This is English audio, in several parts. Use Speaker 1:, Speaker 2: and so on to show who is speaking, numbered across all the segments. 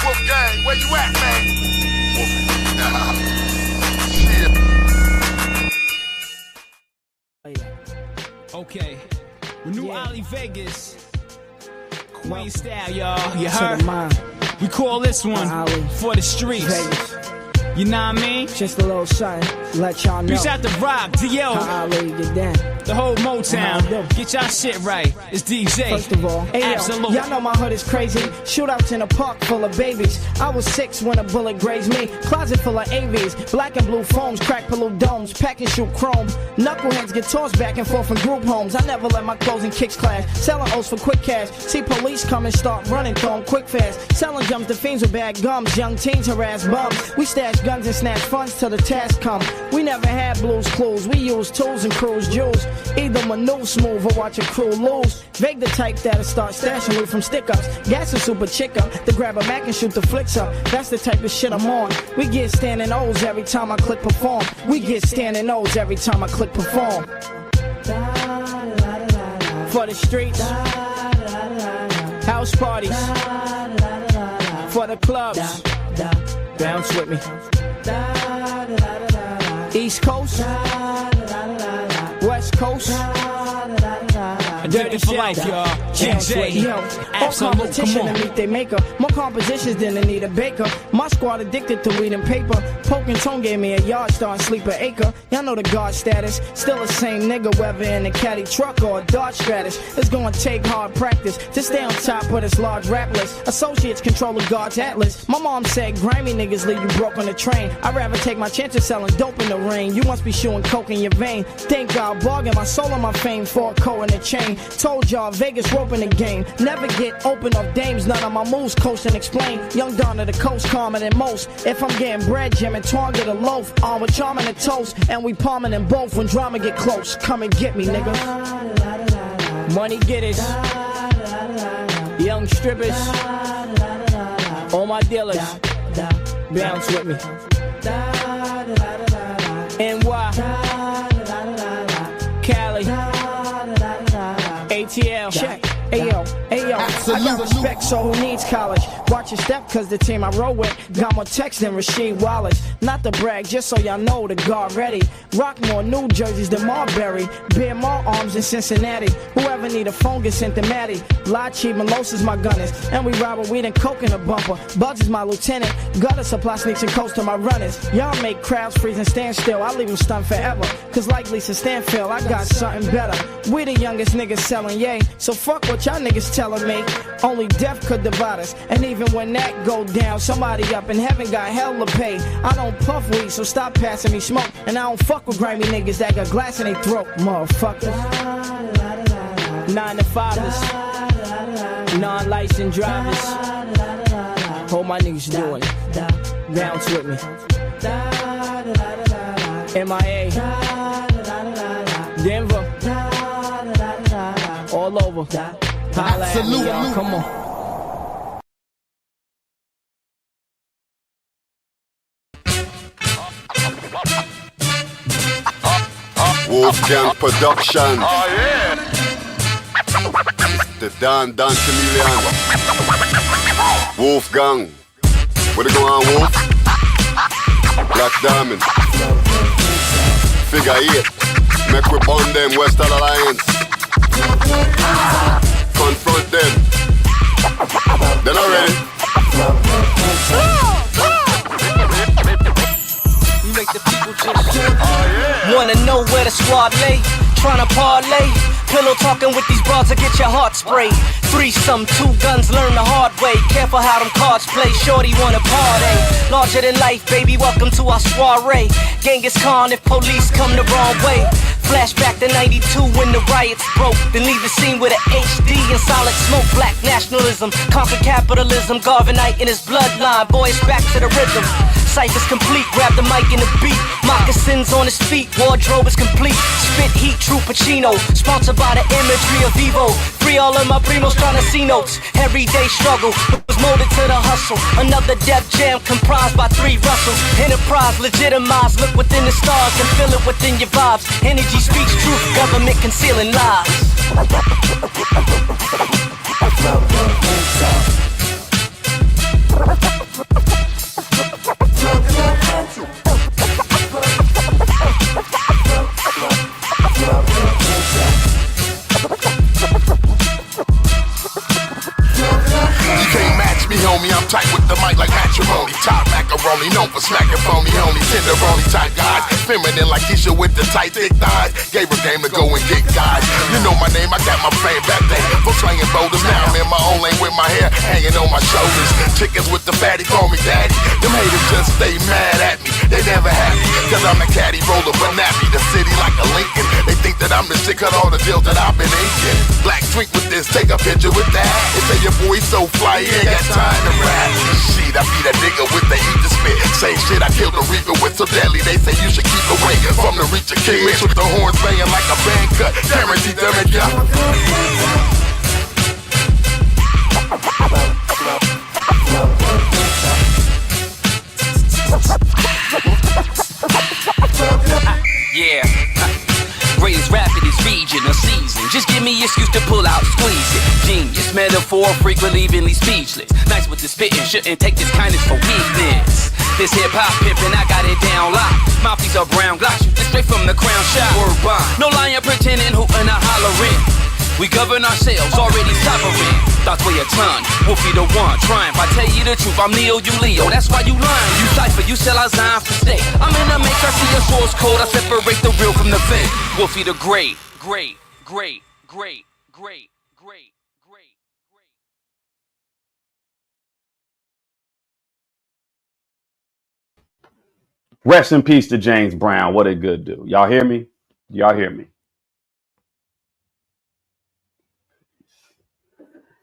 Speaker 1: Wolfgang, where you at, man?
Speaker 2: Okay, we New Ollie Vegas, Queen style, y'all. You heard? We call this one for the streets. Vegas. You know what I mean?
Speaker 3: Just a little something, let y'all know.
Speaker 2: Reach out to Rock, DL, the whole Motown. Get y'all shit right. It's DJ.
Speaker 3: First of all,
Speaker 2: absolutely.
Speaker 3: Y'all know my hood is crazy. Shootouts in a park full of babies. I was 6 when a bullet grazed me. Closet full of AVs, black and blue foams, crack pollute domes, pack and shoot chrome. Knuckleheads get tossed back and forth from group homes. I never let my clothes and kicks clash. Selling O's for quick cash. See police come and start running, throw 'em quick fast. Selling jumps to fiends with bad gums. Young teens harass bums. We stash guns and snatch funds till the task come. We never had blues clues. We use tools and cruise jewels. Either maneuver smooth or watch a crew lose. Vague the type that'll start stashing loot from stick-ups. Gas a super chick up to grab a Mac and shoot the flicks up. That's the type of shit I'm on. We get standing O's every time I click perform. We get standing O's every time I click perform. For the streets, house parties, for the clubs, bounce with me. East Coast, West Coast,
Speaker 2: dirty for life, y'all. JJ,
Speaker 3: all competition to meet they maker. More compositions than they need a baker. My squad addicted to weed and paper. Poking Tone gave me a yard, starting sleep an acre. Y'all know the guard status. Still the same nigga, whether in a caddy truck or a Dodge Stratus. It's gonna take hard practice to stay on top of this large rap list. Associates control the guard's atlas. My mom said grimy niggas leave you broke on the train. I'd rather take my chances selling dope in the rain. You must be shooting coke in your vein. Thank God, bargain my soul and my fame for a coat and a chain. Told y'all Vegas roping the game. Never get open off dames. None of my moves coast and explain. Young Don of the coast, calmer than most. If I'm getting bread, Jim and Twan get a loaf. On with charming and toast, and we palming them both when drama get close. Come and get me, nigga. Money getters, young strippers, all my dealers, bounce with me. NY, Cali, ATL, check. Ayo, ayo, I got respect, so who needs college? Watch your step, cause the team I roll with got more text than Rasheed Wallace. Not to brag, just so y'all know the guard ready. Rock more New Jerseys than Marbury. Bear more arms in Cincinnati. Whoever need a phone gets sent to Maddie. La Chi Melos is my gunners. And we ride with weed and coke in the bumper. Bugs is my lieutenant. Gutter supply sneaks and coast to my runners. Y'all make crowds freeze and stand still. I leave them stunned forever. Cause like Lisa Stanfield, I got something better. We the youngest niggas selling yay. So fuck what y'all niggas telling me. Only death could divide us. And even when that go down, somebody up in heaven got hell to pay. I don't puff weed, so stop passing me smoke. And I don't fuck with grimy niggas that got glass in their throat, motherfuckers. 9 to 5ers, non-licensed drivers. Hold my niggas doing it. Bounce with me. MIA, Denver, all over. Holla at me, y'all. Come on.
Speaker 4: Wolfgang production.
Speaker 1: Oh yeah.
Speaker 4: The Don Chameleon. Wolfgang. What it going on, Wolf? Black Diamond. Figure 8. Make we bond them, Western Alliance. Confront them. They're not ready.
Speaker 5: You make the people just wanna know where the squad lay. Tryna parlay. Pillow talking with these broads to get your heart sprayed. 3-some, 2 guns, learn the hard way. Careful how them cards play, shorty wanna party. Larger than life, baby, welcome to our soiree. Genghis Khan if police come the wrong way. Flashback to 92 when the riots broke. Then leave the scene with an HD and solid smoke. Black nationalism, conquer capitalism. Garvanite in his bloodline, boy, it's back to the rhythm. Cypher's complete, grab the mic and the beat. Moccasins on his feet, wardrobe is complete. Spit heat, true Pacino. Sponsored by the imagery of Vivo. Free all of my primos tryna see notes. Everyday struggle, was molded to the hustle. Another Def Jam comprised by 3 Russells. Enterprise legitimized, look within the stars and feel it within your vibes. Energy speaks truth, government concealing lies.
Speaker 1: You can't match me, homie. I'm tight with the mic like matrimony. Top macaroni, known for smacking phony, homie. Tenderoni type guys. Feminine like Keisha with the tight thick thighs. Gave her game to go and get guys. You know my name, I got my fame back then. For slanging boulders, now I'm in my own lane with my hair hanging on my shoulders. Chickens with the fatty call me daddy. Them haters just stay mad at me. They never happy, cause I'm a caddy roller, but nappy. The city like a Lincoln. They think that I'm the shit, cut all the deals that I've been inking. Black drink with this, take a picture with that. They say your boy so fly, he ain't got time to rap. Shit, I be that nigga with the heat to spit. Same shit, I killed the reaper with so deadly. They say you should keep away from the reach of king. Mix with the horns banging like a band cut. Guaranteed to make ya.
Speaker 5: Yeah, greatest rap in this region or season. Just give me excuse to pull out, squeeze it. Genius, metaphor, frequent leaving me speechless. Nice with the spitting, shouldn't take this kindness for weakness. This hip-hop pimpin', I got it down lock. Mouthpiece are brown glass, shoot this straight from the crown shot. Word bond, no lying, pretending, hootin' or hollering. We govern ourselves, already sovereign. Thoughts weigh a ton, Wolfie the one. Trying, if I tell you the truth, I'm Neo, you Leo. That's why you lying. You cipher, you sell our Zion for stay. I'm in the matrix, I see your source code. I separate the real from the fake. Wolfie the great, great, great, great, great, great, great, great.
Speaker 6: Rest in peace to James Brown. What a good dude. Y'all hear me? Y'all hear me?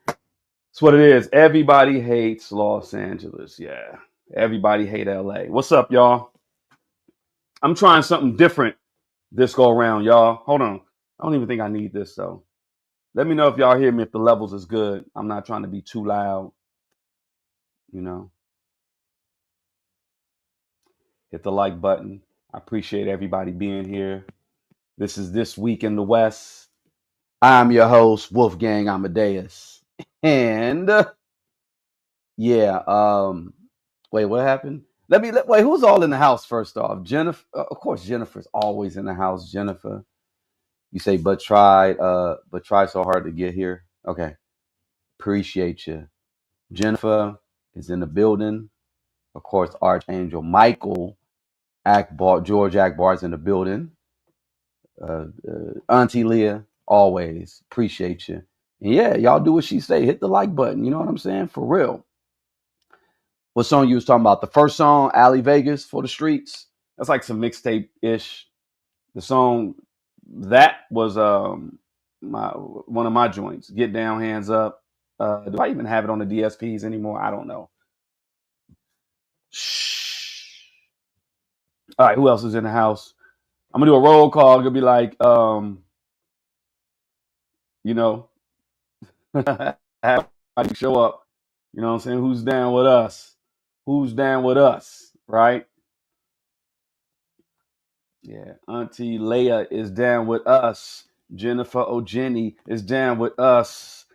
Speaker 6: That's what it is. Everybody hates Los Angeles. Yeah. Everybody hate LA. What's up, y'all? I'm trying something different this go around, y'all. Hold on. I don't even think I need this, though. Let me know if y'all hear me, if the levels is good. I'm not trying to be too loud. You know. Hit the like button. I appreciate everybody being here. This is This Week in the West. I'm your host, Wolfgang Amadeuz. And wait, what happened? Wait, who's all in the house first off? Jennifer, of course, Jennifer's always in the house. Jennifer, you say, but try so hard to get here. Okay, appreciate you. Jennifer is in the building. Of course, Archangel Michael Akbar, George Akbar's in the building. Auntie Leah, always appreciate you. And yeah, y'all do what she say. Hit the like button. You know what I'm saying? For real. What song you was talking about? The first song, Ali Vegas for the Streets. That's like some mixtape-ish. The song, that was one of my joints. Get Down, Hands Up. Do I even have it on the DSPs anymore? I don't know. Shh. All right, who else is in the house? I'm going to do a roll call. It'll be like, have everybody show up. You know what I'm saying? Who's down with us? Who's down with us? Right? Yeah. Auntie Leia is down with us. Jennifer O'Jenny is down with us.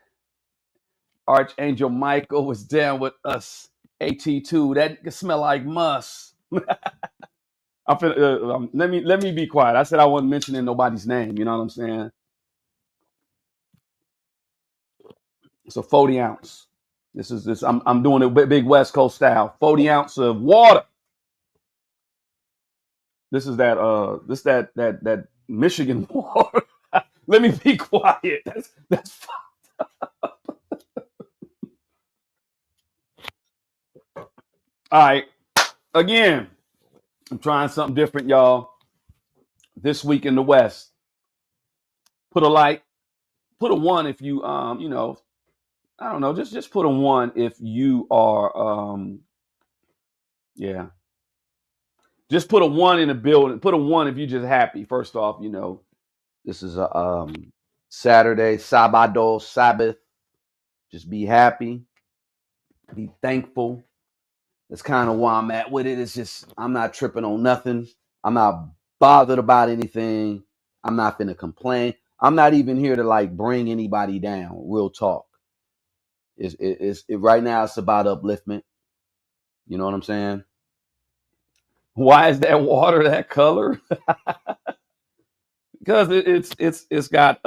Speaker 6: Archangel Michael is down with us. AT2, that can smell like muss. Let me be quiet. I said I wasn't mentioning nobody's name. You know what I'm saying? It's a 40 ounce. I'm doing it big West Coast style. 40 ounce of water. This is that Michigan water. Let me be quiet. That's fucked up. All right. Again, I'm trying something different, y'all. This Week in the West. Put a like. Put a 1 if you I don't know. Just put a 1 if you are Just put a 1 in the building. Put a 1 if you're just happy. First off, this is a Saturday, Sabbath. Just be happy. Be thankful. That's kind of where I'm at with it. It's just I'm not tripping on nothing. I'm not bothered about anything. I'm not finna complain. I'm not even here to like bring anybody down. Real talk. Right now it's about upliftment. You know what I'm saying? Why is that water that color? Because it's got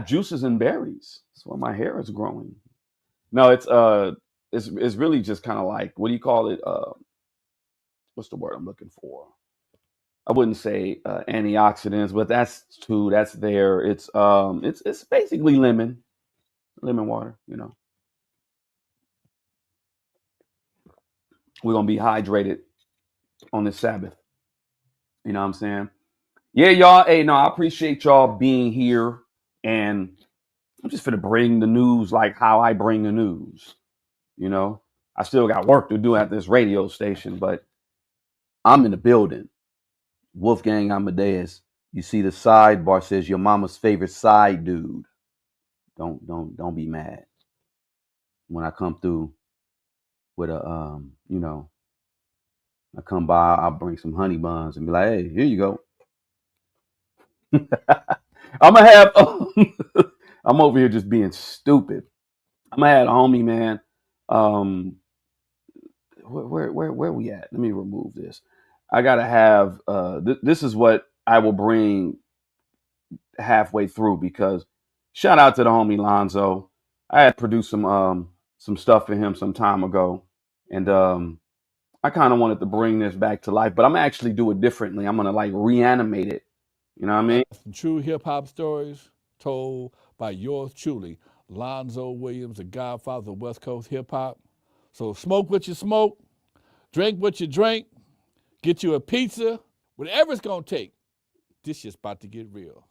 Speaker 6: juices and berries. That's why my hair is growing. No, it's really just kind of like, what do you call it? What's the word I'm looking for? I wouldn't say antioxidants, but that's there. It's basically lemon water. You know, we're gonna be hydrated on this Sabbath. You know what I'm saying? Yeah, y'all. Hey, no, I appreciate y'all being here, and I'm just gonna bring the news like how I bring the news. You know, I still got work to do at this radio station, but I'm in the building. Wolfgang Amadeuz. You see the sidebar says your mama's favorite side dude. Don't be mad when I come through with a you know, I come by, I'll bring some honey buns and be like, hey, here you go. I'm gonna have I'm over here just being stupid. I'm gonna have a homie, man. Where we at? Let me remove this. I gotta have this is what I will bring halfway through, because shout out to the homie Lonzo. I had produced some stuff for him some time ago, and I kind of wanted to bring this back to life, but I'm actually do it differently. I'm gonna like reanimate it. You know what I mean?
Speaker 7: Some true hip hop stories told by yours truly, Lonzo Williams, the Godfather of West Coast hip hop. So smoke what you smoke, drink what you drink, get you a pizza, whatever it's gonna take. This shit's about to get real.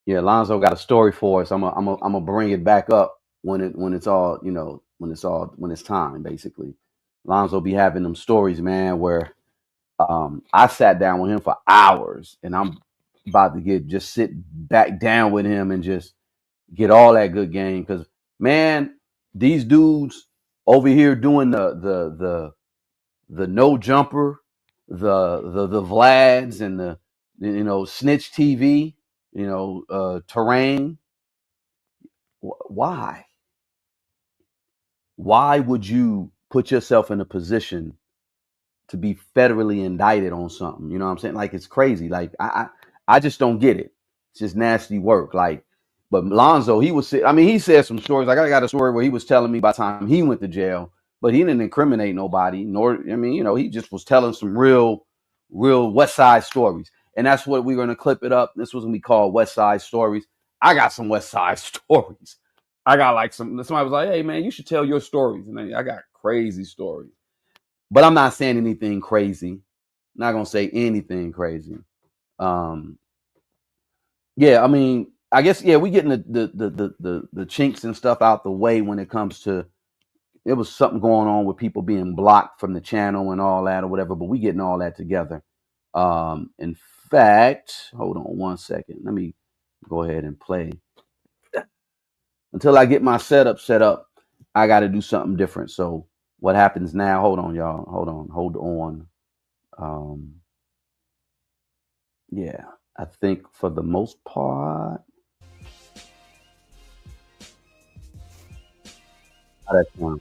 Speaker 6: Yeah, Lonzo got a story for us. I'm gonna bring it back up when it's all, you know, when it's time, basically. Lonzo be having them stories, man, where I sat down with him for hours, and I'm about to just sit back down with him and just get all that good game. Because man, these dudes over here doing the no jumper, the Vlads and the, you know, Snitch TV, you know, Terrain. Why would you put yourself in a position to be federally indicted on something? You know what I'm saying? Like, it's crazy. Like, I just don't get it. It's just nasty work. Like, but Lonzo, he said some stories. Like, I got a story where he was telling me by the time he went to jail, but he didn't incriminate nobody, nor, I mean, you know, he just was telling some real West Side stories. And that's what we're going to clip it up. This was going to be called West Side Stories. I got some West Side stories. I got like somebody was like, hey man, you should tell your stories. And I got crazy stories. But I'm not saying anything crazy. Not gonna say anything crazy. Yeah, I mean, I guess we getting the chinks and stuff out the way when it comes to, it was something going on with people being blocked from the channel and all that or whatever, but we getting all that together. In fact, hold on one second. Let me go ahead and play. Until I get my setup set up, I got to do something different. So what happens now? Hold on, y'all. Hold on. Yeah, I think for the most part, how that sound?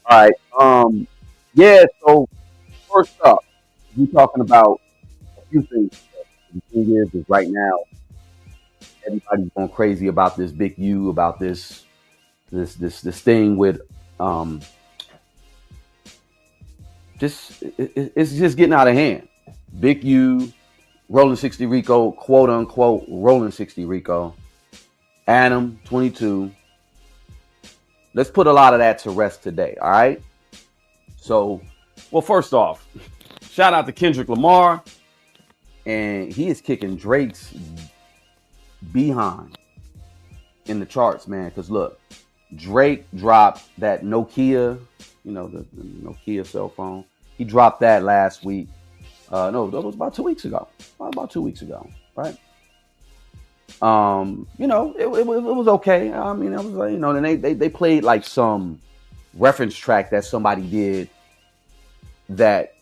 Speaker 6: All right. Yeah. So first up, we're talking about a few things. The thing is right now, everybody's going crazy about this Big U, about this thing with it's just getting out of hand. Big U, Rolling 60 Rico, quote unquote Rolling 60 Rico, Adam22. Let's put a lot of that to rest today. All right. So, well, first off, shout out to Kendrick Lamar, and he is kicking Drake's behind in the charts, man. Because look, Drake dropped that Nokia, you know, the Nokia cell phone. He dropped that last week. No, that was about 2 weeks ago. About 2 weeks ago, right? You know, it was okay. I mean, it was like, you know, and they played like some reference track that somebody did that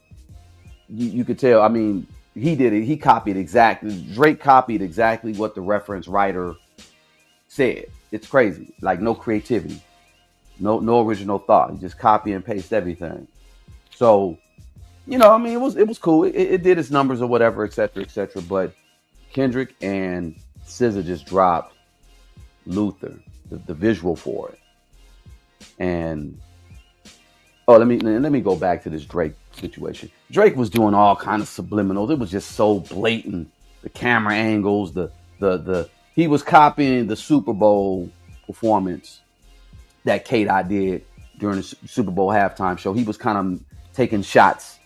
Speaker 6: you could tell. I mean, he did it. He copied exactly. Drake copied exactly what the reference writer said. It's crazy. Like, no creativity, no original thought. He just copy and paste everything. So, you know, I mean, it was cool. It did its numbers or whatever, et cetera, et cetera. But Kendrick and SZA just dropped Luther, the visual for it. And let me go back to this Drake situation. Drake was doing all kind of subliminals. It was just so blatant. The camera angles, he was copying the Super Bowl performance that Kitt Katt did during the Super Bowl halftime show. He was kind of taking shots,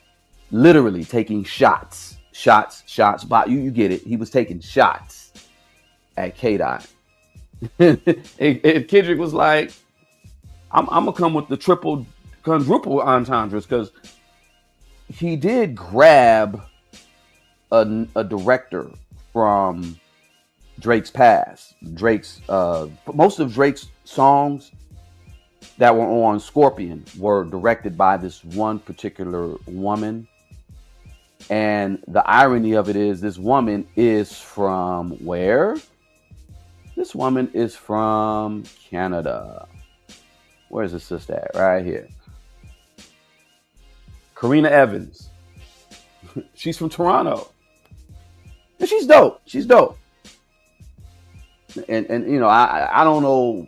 Speaker 6: literally taking shots. But you get it. He was taking shots at Kitt Katt. And Kendrick was like, I'm gonna come with the triple, quadruple entendres, because he did grab a director from Drake's past. Most of Drake's songs that were on Scorpion were directed by this one particular woman. And the irony of it is, this woman is from where? This woman is from Canada. Where's the sister at? Right here. Karina Evans. She's from Toronto. And she's dope. And you know, I don't know.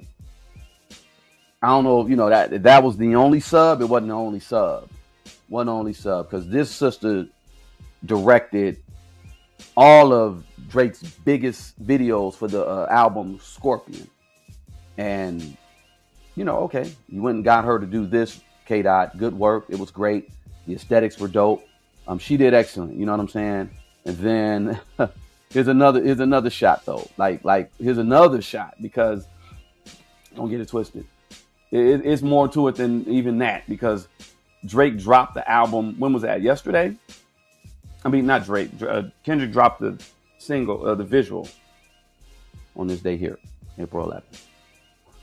Speaker 6: I don't know if, you know, that was the only sub. It wasn't the only sub. Because this sister directed all of Drake's biggest videos for the album Scorpion. And, you know, okay, you went and got her to do this, Kitt Katt. Good work. It was great. The aesthetics were dope. She did excellent. You know what I'm saying? And then here's another shot though. Like here's another shot, because don't get it twisted. It's more to it than even that, because Drake dropped the album. When was that? Yesterday? I mean, not Drake. Kendrick dropped the single, the visual, on this day here, April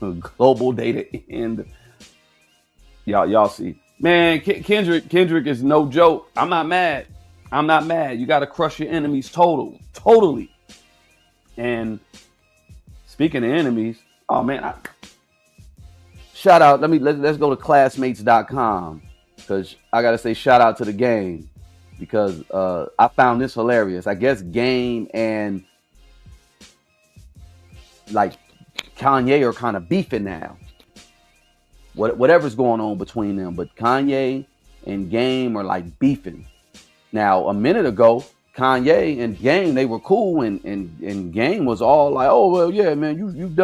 Speaker 6: 11th. Global Day to End. Y'all see. Man, Kendrick is no joke. I'm not mad. You got to crush your enemies totally. And speaking of enemies, oh man, shout out. Let's go to classmates.com, because I got to say shout out to the Game, because I found this hilarious. I guess Game and like Kanye are kind of beefing now. Whatever's going on between them, but Kanye and Game are like beefing. Now, a minute ago, Kanye and Game, they were cool, and Game was all like, "Oh well, yeah, man, you've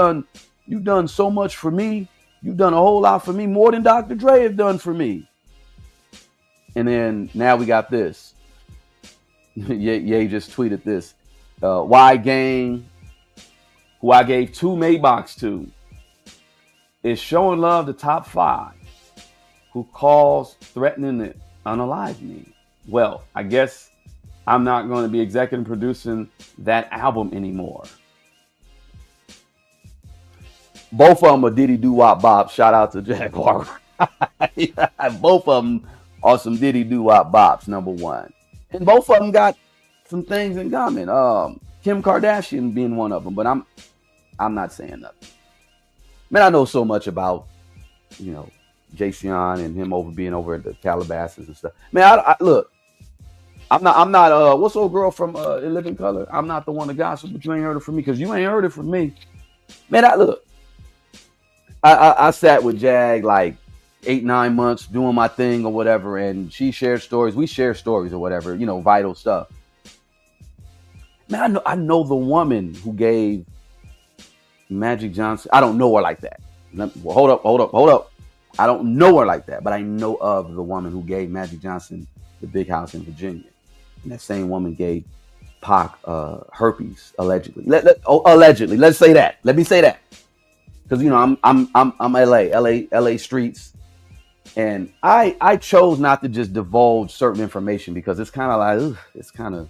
Speaker 6: done so much for me. You've done a whole lot for me, more than Dr. Dre have done for me." And then now we got this. Ye just tweeted this. Why Game, who I gave 2 Maybachs to, is showing love to top 5 who calls threatening to unalive me. Well, I guess I'm not going to be executive producing that album anymore. Both of them are Diddy Doo Wop Bop. Shout out to Jaguar. Both of them are some Diddy Doo Wop Bops, number one. And both of them got some things in common. Kim Kardashian being one of them, but I'm not saying nothing. Man, I know so much about, you know, Jayceon and him being over at the Calabasas and stuff. Man, I look, I'm not what's old girl from In Living Color? I'm not the one to gossip, but you ain't heard it from me, because you ain't heard it from me. Man, I sat with Jag like 8-9 months doing my thing or whatever, and she shared stories. We share stories or whatever, you know, vital stuff. Man, I know the woman who gave Magic Johnson. I don't know her like that. Hold up. I don't know her like that, but I know of the woman who gave Magic Johnson the big house in Virginia. And that same woman gave Pac herpes, allegedly. Allegedly. Let's say that. Let me say that. Because, you know, I'm LA streets. And I chose not to just divulge certain information, because it's kind of like, it's kind of,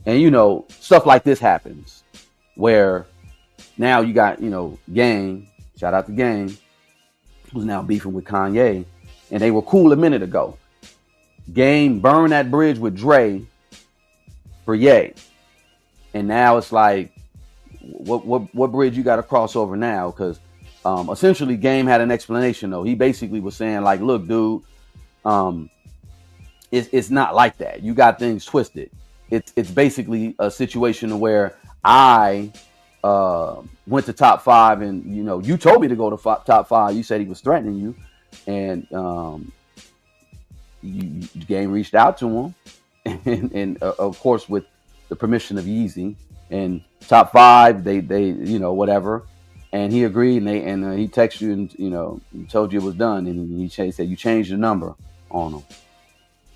Speaker 6: and, you know, stuff like this happens where now you got, you know, Gang, shout out to Gang, who's now beefing with Kanye, and they were cool a minute ago. Gang burned that bridge with Dre for Ye. And now it's like, what bridge you got to cross over now? Because essentially Game had an explanation though. He basically was saying like, look, dude, it's not like that. You got things twisted. it's basically a situation where I went to top 5, and you told me to go to top 5. You said he was threatening you, and the game reached out to him, and of course with the permission of Yeezy, and top 5 they whatever, and he agreed, and he texted you and he told you it was done, and he said you changed the number on him.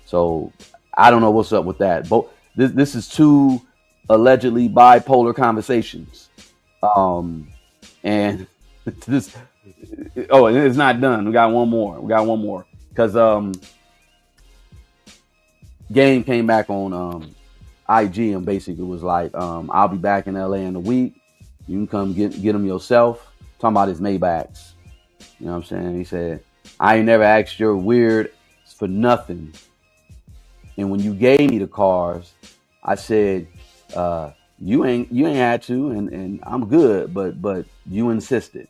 Speaker 6: So I don't know what's up with that. But this is 2 allegedly bipolar conversations, and this. Oh, and it's not done. We got one more because Game came back on IG and basically was like, I'll be back in LA in a week. You can come get them yourself. Talking about his Maybachs. You know what I'm saying? He said, I ain't never asked your weird for nothing. And when you gave me the cars, I said, you ain't had to, and I'm good, but you insisted.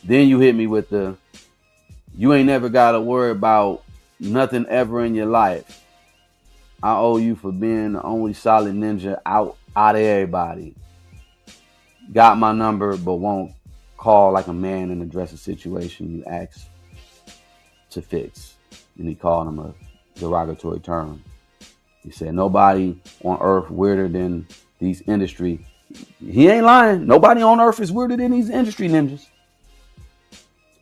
Speaker 6: Then you hit me with you ain't never gotta worry about nothing ever in your life. I owe you for being the only solid ninja out of everybody. Got my number, but won't call like a man and address a situation you asked to fix. And he called him a derogatory term. He said, nobody on earth weirder than these industry. He ain't lying. Nobody on earth is weirder than these industry ninjas.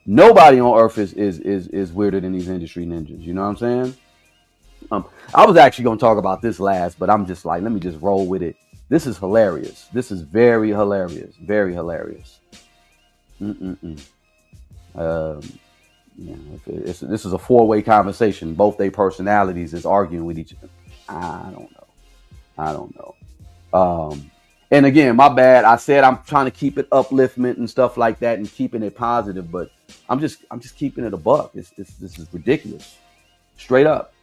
Speaker 6: Nobody on earth is weirder than these industry ninjas. You know what I'm saying? I was actually going to talk about this last, but I'm just like, let me just roll with it. This is hilarious. This is very hilarious. Very hilarious. This is a 4-way conversation. Both their personalities is arguing with each other. I don't know. And again, my bad. I said I'm trying to keep it upliftment and stuff like that and keeping it positive, but I'm just keeping it a buck. This is ridiculous. Straight up.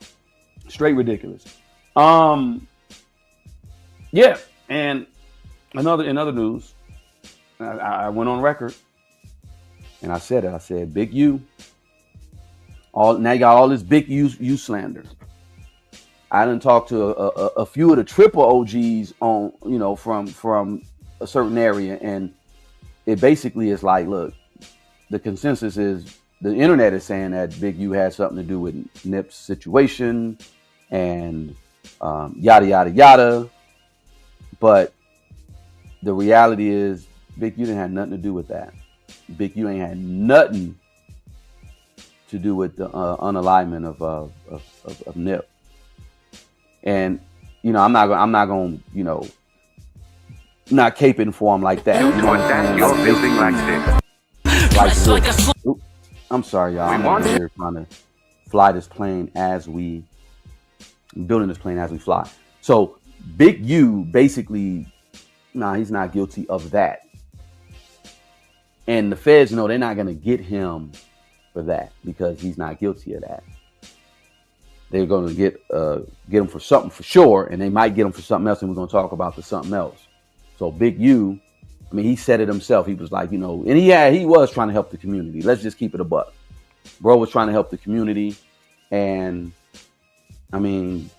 Speaker 6: Straight ridiculous. Yeah, and in other news, I went on record and I said it. I said, Big U. Now you got all this Big U slander. I done talked to a few of the triple OGs on, from a certain area, and it basically is like, look, the consensus is the internet is saying that Big U had something to do with Nip's situation and yada yada yada, but the reality is Big U didn't have nothing to do with that. Big U ain't had nothing to do with the unalignment of Nip. And I'm not going not caping for him like that. You're building like this. I'm sorry, y'all. I'm over here trying to fly this plane building this plane as we fly. So Big U basically, he's not guilty of that. And the feds know they're not going to get him for that because he's not guilty of that. They're going to get him for something for sure, and they might get him for something else, and we're going to talk about the something else. So Big U, he said it himself. He was like, and he was trying to help the community. Let's just keep it a buck. Bro was trying to help the community, and you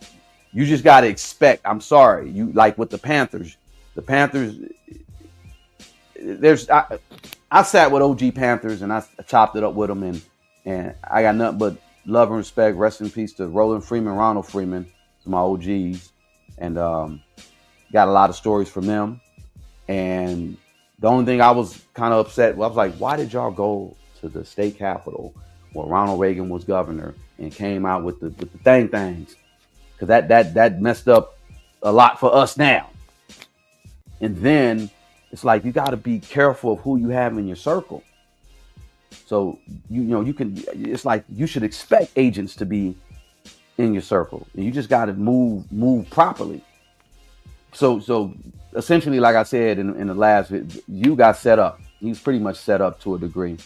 Speaker 6: just got to expect. I'm sorry, you like with the Panthers. The Panthers, I sat with OG Panthers and I chopped it up with them, and I got nothing but love and respect. Rest in peace to Roland Freeman, Ronald Freeman, to my OGs, and got a lot of stories from them. And the only thing I was kind of upset, I was like, why did y'all go to the state capitol where Ronald Reagan was governor and came out with the things? Because that messed up a lot for us now. And then it's like you got to be careful of who you have in your circle. So it's like you should expect agents to be in your circle. And you just got to move properly. So essentially, like I said in the last video, you got set up. He's pretty much set up to a degree,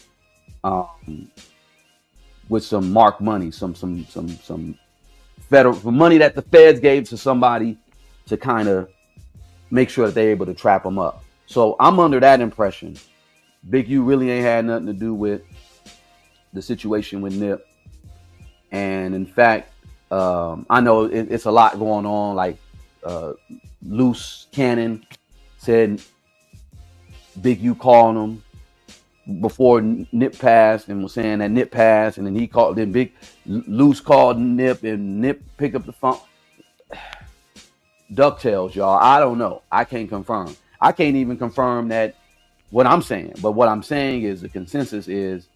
Speaker 6: with some marked money, some federal money that the feds gave to somebody to kind of make sure that they're able to trap them up. So I'm under that impression. Big U really ain't had nothing to do with the situation with Nip. And in fact, I know it's a lot going on. Like Loose Cannon said Big U called him before Nip passed and was saying that Nip passed, and then he called. Then Big Loose called Nip, and Nip picked up the phone. DuckTales, y'all. I don't know. I can't confirm. I can't even confirm that what I'm saying. But what I'm saying is the consensus is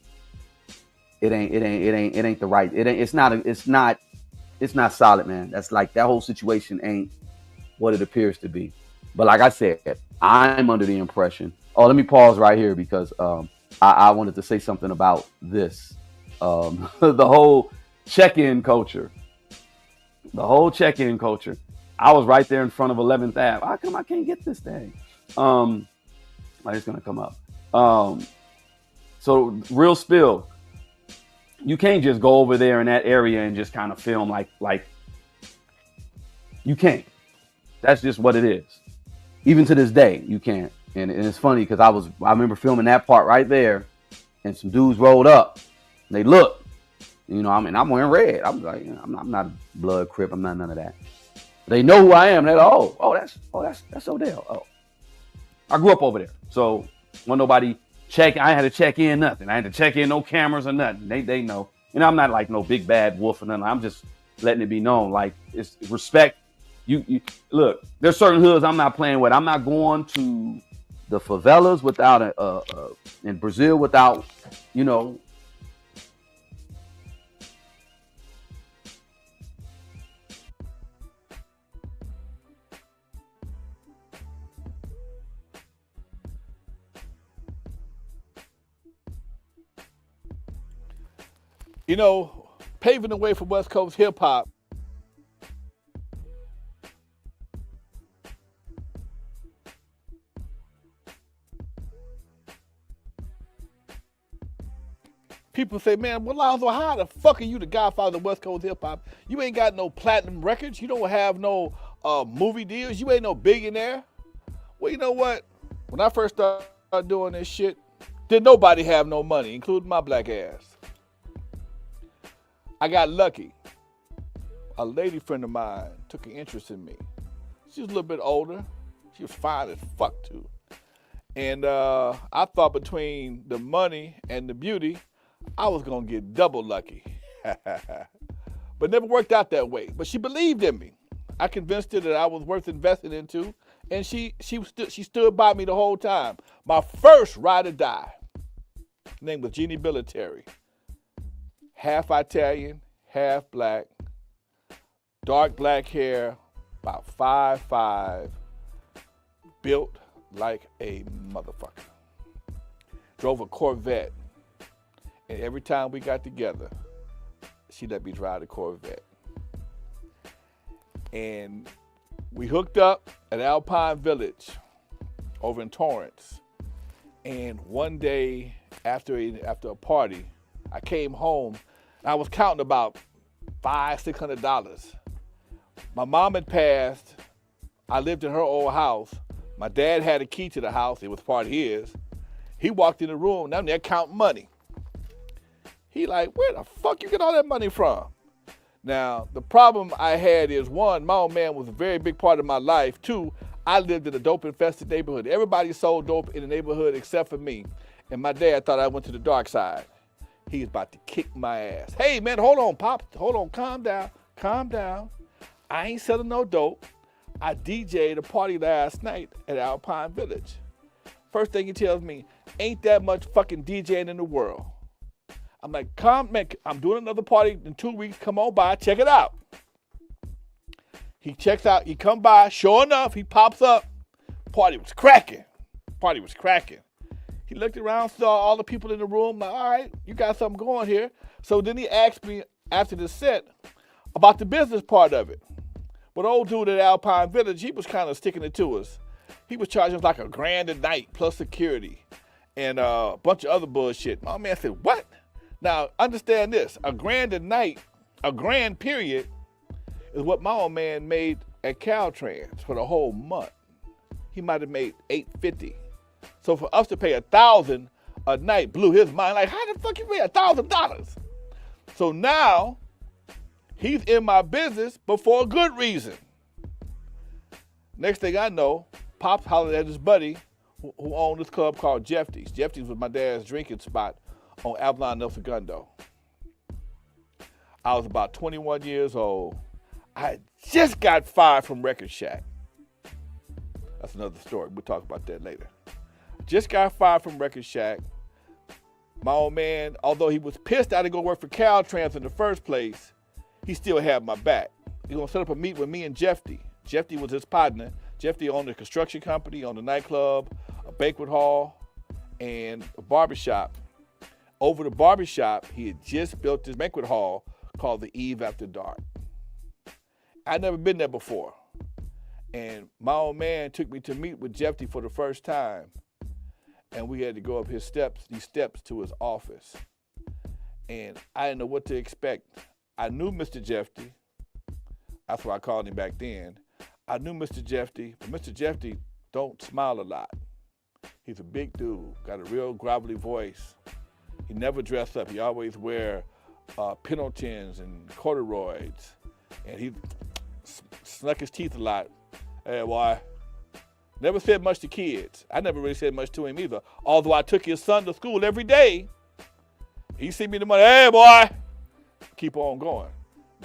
Speaker 6: it ain't the right. It's not solid, man. That's like that whole situation ain't what it appears to be. But like I said, I'm under the impression. Oh, let me pause right here because I wanted to say something about this. The whole check-in culture. The whole check-in culture. I was right there in front of 11th Ave. How come I can't get this thing? It's gonna come up. So real spill. You can't just go over there in that area and just kind of film like you can't. That's just what it is. Even to this day, you can't. And it's funny because I remember filming that part right there, and some dudes rolled up. And they looked, I'm wearing red. I'm like, I'm not a blood Crip. I'm not none of that. They know who I am. They're like, that's Odell. Oh, I grew up over there, so when nobody check, I had to check in nothing. I had to check in no cameras or nothing. They know. I'm not like no big bad wolf or nothing. I'm just letting it be known. Like it's respect. You look. There's certain hoods I'm not playing with. I'm not going to the favelas without in Brazil without
Speaker 7: paving the way for West Coast hip hop. People say, man, well, Lonzo, how the fuck are you the Godfather of West Coast hip hop? You ain't got no platinum records. You don't have no movie deals. You ain't no billionaire. Well, you know what? When I first started doing this shit, didn't nobody have no money, including my black ass. I got lucky. A lady friend of mine took an interest in me. She was a little bit older. She was fine as fuck, too. And I thought between the money and the beauty, I was going to get double lucky. But never worked out that way. But she believed in me. I convinced her that I was worth investing into, and she stood by me the whole time. My first ride or die, her name was Jeannie Billeteri. Half Italian, half black, dark black hair, about 5'5", built like a motherfucker. Drove a Corvette, and every time we got together, she let me drive the Corvette. And we hooked up at Alpine Village over in Torrance. And one day after a party, I came home. I was counting about $500-$600. My mom had passed. I lived in her old house. My dad had a key to the house. It was part of his. He walked in the room, and I'm there counting money. He like, where the fuck you get all that money from? Now, the problem I had is, one, my old man was a very big part of my life. Two, I lived in a dope-infested neighborhood. Everybody sold dope in the neighborhood except for me. And my dad thought I went to the dark side. He was about to kick my ass. Hey, man, hold on, Pop. Hold on, calm down. I ain't selling no dope. I DJ'd a party last night at Alpine Village. First thing he tells me, ain't that much fucking DJing in the world. I'm like, man, I'm doing another party in 2 weeks. Come on by, check it out. He checks out, he come by. Sure enough, he pops up. Party was cracking. He looked around, saw all the people in the room, like, all right, you got something going here. So then he asked me after the set about the business part of it. But old dude at Alpine Village, he was kind of sticking it to us. He was charging us like $1,000 a night plus security and a bunch of other bullshit. My man said, what? Now, understand this, $1,000 a night, $1,000 period, is what my old man made at Caltrans for the whole month. He might have made $850. So for us to pay $1,000 a night blew his mind. Like, how the fuck you pay $1,000? So now he's in my business, but for a good reason. Next thing I know, Pops hollered at his buddy who owned this club called Jeffy's. Jeffy's was my dad's drinking spot on Avalon El Segundo. I was about 21 years old. I had just got fired from Record Shack. That's another story. We'll talk about that later. Just got fired from Record Shack. My old man, although he was pissed I didn't go work for Caltrans in the first place, he still had my back. He was going to set up a meet with me and Jeffy. Jeffy was his partner. Jeffy owned a construction company, owned a nightclub, a banquet hall, and a barbershop. Over the barbershop, he had just built this banquet hall called the Eve After Dark. I'd never been there before. And my old man took me to meet with Jeffy for the first time. And we had to go up these steps to his office. And I didn't know what to expect. I knew Mr. Jeffy. That's what I called him back then. I knew Mr. Jeffy, but Mr. Jeffy don't smile a lot. He's a big dude, got a real gravelly voice. He never dressed up. He always wear Pendletons and corduroys. And he snuck his teeth a lot. Hey, boy. Never said much to kids. I never really said much to him either. Although I took his son to school every day. He see me in the morning, hey, boy. Keep on going.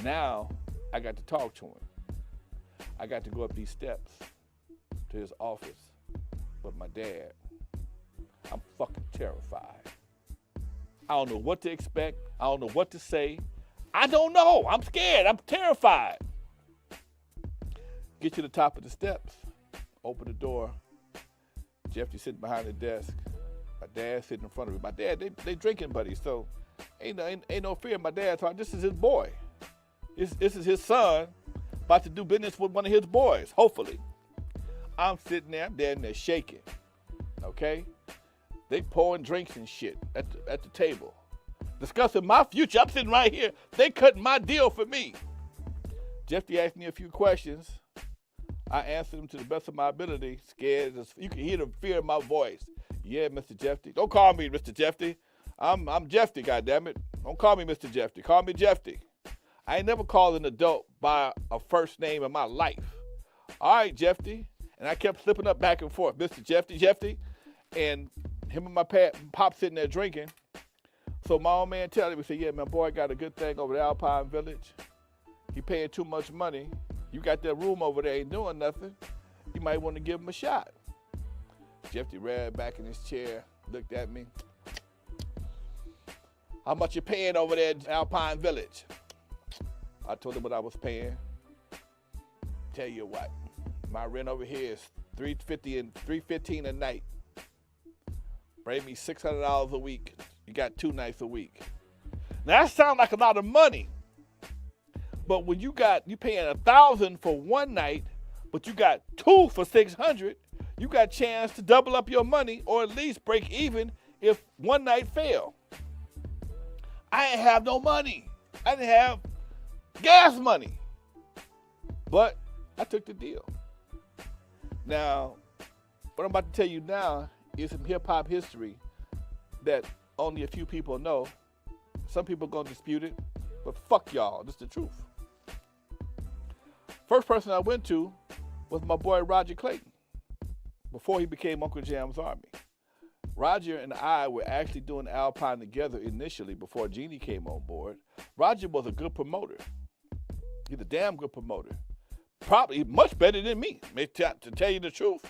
Speaker 7: Now, I got to talk to him. I got to go up these steps to his office with my dad. I'm fucking terrified. I don't know what to expect. I don't know what to say. I don't know. I'm scared. I'm terrified. Get to the top of the steps. Open the door. Jeffy sitting behind the desk. My dad sitting in front of me. My dad, they drinking buddies, so ain't no fear. My dad thought this is his boy. This is his son about to do business with one of his boys, hopefully. I'm sitting there, I'm damn near shaking. Okay? They pouring drinks and shit at the table. Discussing my future. I'm sitting right here. They cutting my deal for me. Jeffy asked me a few questions. I answered them to the best of my ability, scared. You can hear the fear in my voice. Yeah, Mr. Jeffy. Don't call me Mr. Jeffy. I'm Jeffy, goddammit. Don't call me Mr. Jeffy. Call me Jeffy. I ain't never called an adult by a first name in my life. All right, Jeffy. And I kept slipping up back and forth. Mr. Jeffy. And him and my pop sitting there drinking. So my old man telling me, say, yeah, my boy got a good thing over at Alpine Village. He paying too much money. You got that room over there, ain't doing nothing. You might want to give him a shot. Jeffy ran back in his chair, looked at me. How much you paying over there at Alpine Village? I told him what I was paying. Tell you what, my rent over here is $315 a night. Bring me $600 a week. You got 2 nights a week. Now that sounds like a lot of money. But when you paying $1,000 for one night, but you got 2 for $600, you got a chance to double up your money or at least break even if one night fail. I didn't have no money. I didn't have gas money. But I took the deal. Now, what I'm about to tell you now is some hip-hop history that only a few people know. Some people are going to dispute it, but fuck y'all. This is the truth. First person I went to was my boy Roger Clayton before he became Uncle Jam's Army. Roger and I were actually doing Alpine together initially before Jeannie came on board. Roger was a good promoter. He's a damn good promoter. Probably much better than me, to tell you the truth.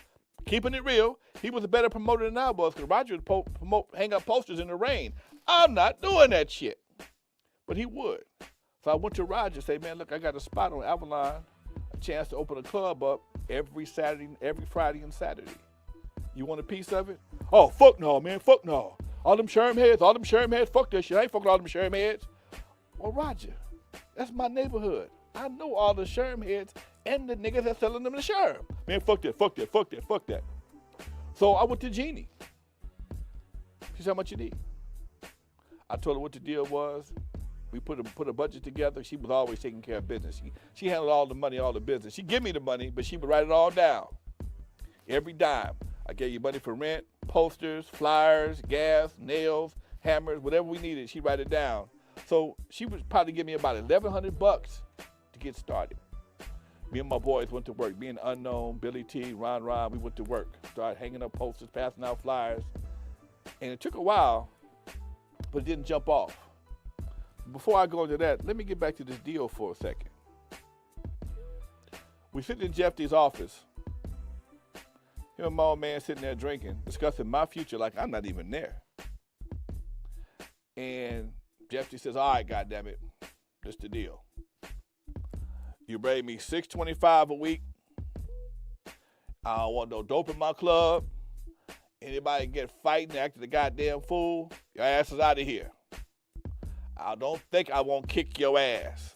Speaker 7: Keeping it real, he was a better promoter than I was because Roger would hang up posters in the rain. I'm not doing that shit. But he would. So I went to Roger and said, man, look, I got a spot on Avalon, a chance to open a club up every Friday and Saturday. You want a piece of it? Oh, fuck no, man, fuck no. All them sherm heads, fuck that shit. I ain't fucking all them sherm heads. Well, Roger, that's my neighborhood. I know all the sherm heads and the niggas that's selling them the sherm. Man, fuck that. So I went to Jeannie. She said, how much you need? I told her what the deal was. We put a budget together. She was always taking care of business. She handled all the money, all the business. She give me the money, but she would write it all down. Every dime. I gave you money for rent, posters, flyers, gas, nails, hammers, whatever we needed, she'd write it down. So she would probably give me about $1,100 to get started. Me and my boys went to work. Me and Unknown, Billy T, Ron, we went to work. Started hanging up posters, passing out flyers. And it took a while, but it didn't jump off. Before I go into that, let me get back to this deal for a second. We sit in Jeffy's office. Him and my old man sitting there drinking, discussing my future like I'm not even there. And Jeffy says, all right, goddammit, this the deal. You bring me $625 a week. I don't want no dope in my club. Anybody get fighting, acting a goddamn fool, your ass is out of here. I don't think I won't kick your ass.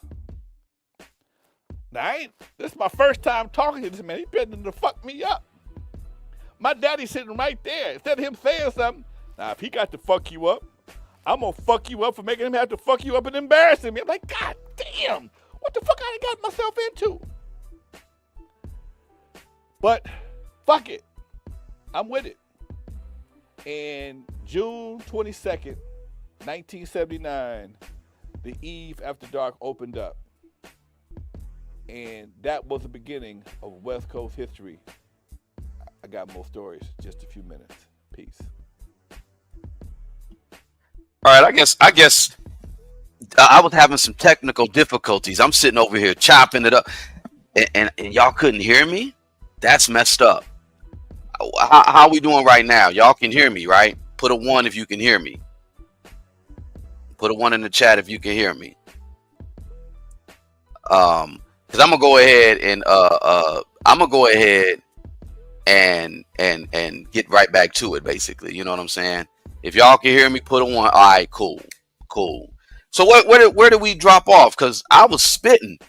Speaker 7: Now, this is my first time talking to this man. He threatening to fuck me up. My daddy's sitting right there. Instead of him saying something, now if he got to fuck you up, I'm going to fuck you up for making him have to fuck you up and embarrassing me. I'm like, God damn, what the fuck I got myself into? But fuck it. I'm with it. And June 22nd, 1979, the Eve After Dark opened up. And that was the beginning of West Coast history. I got more stories, just a few minutes. Peace.
Speaker 6: All right, I guess I was having some technical difficulties. I'm sitting over here chopping it up, and y'all couldn't hear me? That's messed up. How we doing right now? Y'all can hear me, right? Put a 1 if you can hear me. Put a 1 in the chat if you can hear me. Because I'm gonna go ahead and get right back to it, basically. You know what I'm saying? If y'all can hear me, put a 1. All right, cool. So where did we drop off? Because I was spitting,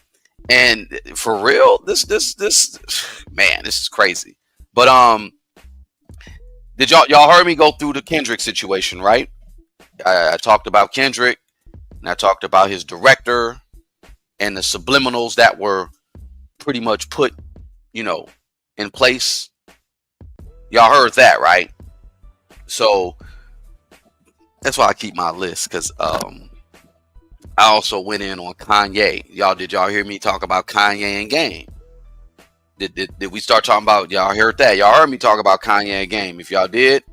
Speaker 6: and for real, this man, this is crazy. But did y'all heard me go through the Kendrick situation, right? I talked about Kendrick, and I talked about his director and the subliminals that were pretty much put, in place. Y'all heard that, right? So that's why I keep my list, because I also went in on Kanye. Did y'all hear me talk about Kanye and Game? Did we start talking about, y'all heard that? Y'all heard me talk about Kanye and Game. If y'all did,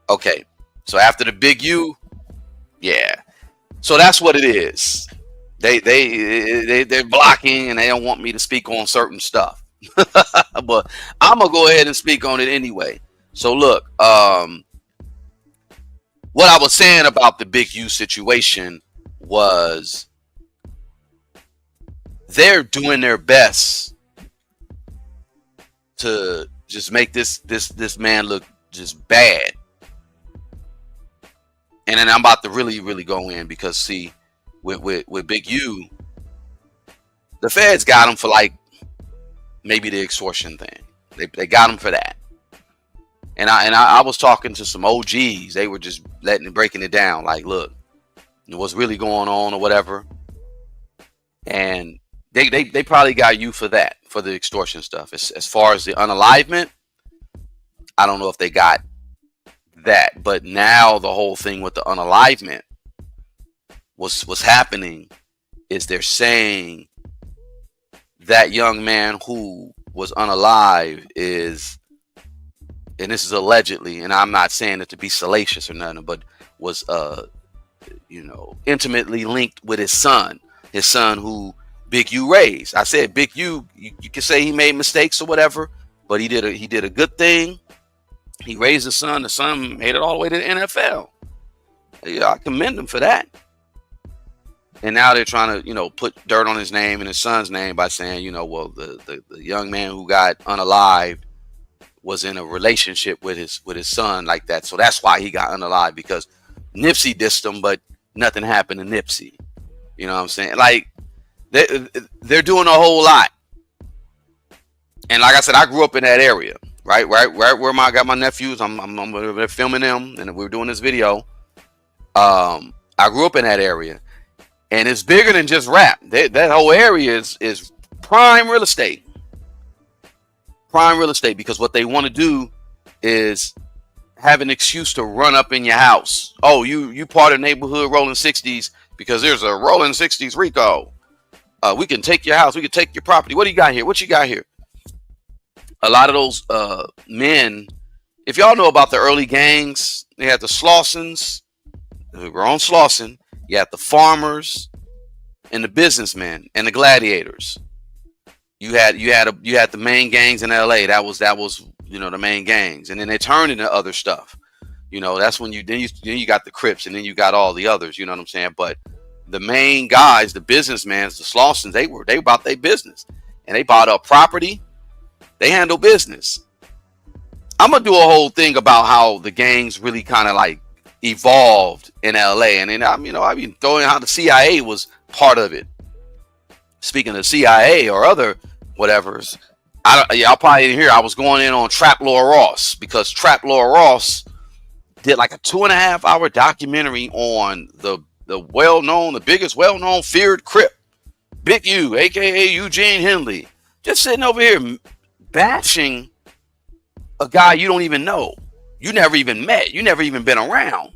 Speaker 6: okay. So after the Big U, yeah. So that's what it is. They're blocking and they don't want me to speak on certain stuff. But I'm gonna go ahead and speak on it anyway. So look, what I was saying about the Big U situation was they're doing their best to just make this man look just bad. And then I'm about to really go in, because see, with Big U, the feds got him for like maybe the extortion thing. They got him for that. And I was talking to some OGs. They were just breaking it down. Like, look, what's really going on or whatever. And they probably got you for that, for the extortion stuff. As far as the unalivement, I don't know if they got that. But now the whole thing with the unalivement, what's happening is they're saying that young man who was unalive is, and this is allegedly, and I'm not saying it to be salacious or nothing, but was intimately linked with his son who Big U raised. I said Big U, you can say he made mistakes or whatever, but he did a good thing. He raised his son. The son made it all the way to the NFL. I commend him for that. And now they're trying to, put dirt on his name and his son's name by saying, well, the young man who got unalived was in a relationship with his son like that. So that's why he got unalived, because Nipsey dissed him, but nothing happened to Nipsey. You know what I'm saying? Like, they're doing a whole lot. And like I said, I grew up in that area, right where I got my nephews. I'm filming them, and we're doing this video. I grew up in that area. And it's bigger than just rap. That whole area is prime real estate. Prime real estate, because what they want to do is have an excuse to run up in your house. Oh, you part of neighborhood rolling 60s because there's a rolling 60s Rico. We can take your house. We can take your property. What do you got here? What you got here? A lot of those men, if y'all know about the early gangs, they had the Slausons. We were on Slauson. You had the farmers and the businessmen and the gladiators. You had the main gangs in LA. That was the main gangs, and then they turned into other stuff. That's when you got the Crips, and then you got all the others. You know what I'm saying? But the main guys, the businessmen, the Slausons, they were about their business, and they bought up property. They handle business. I'm gonna do a whole thing about how the gangs really kind of like evolved in LA, and then I've been throwing how the CIA was part of it. Speaking of CIA or other whatevers, y'all probably didn't hear. I was going in on Trap Lord Ross because Trap Lord Ross did like a 2.5-hour documentary on the biggest well-known feared Crip, Big U, aka Eugene Henley, just sitting over here bashing a guy you don't even know, you never even met, you never even been around,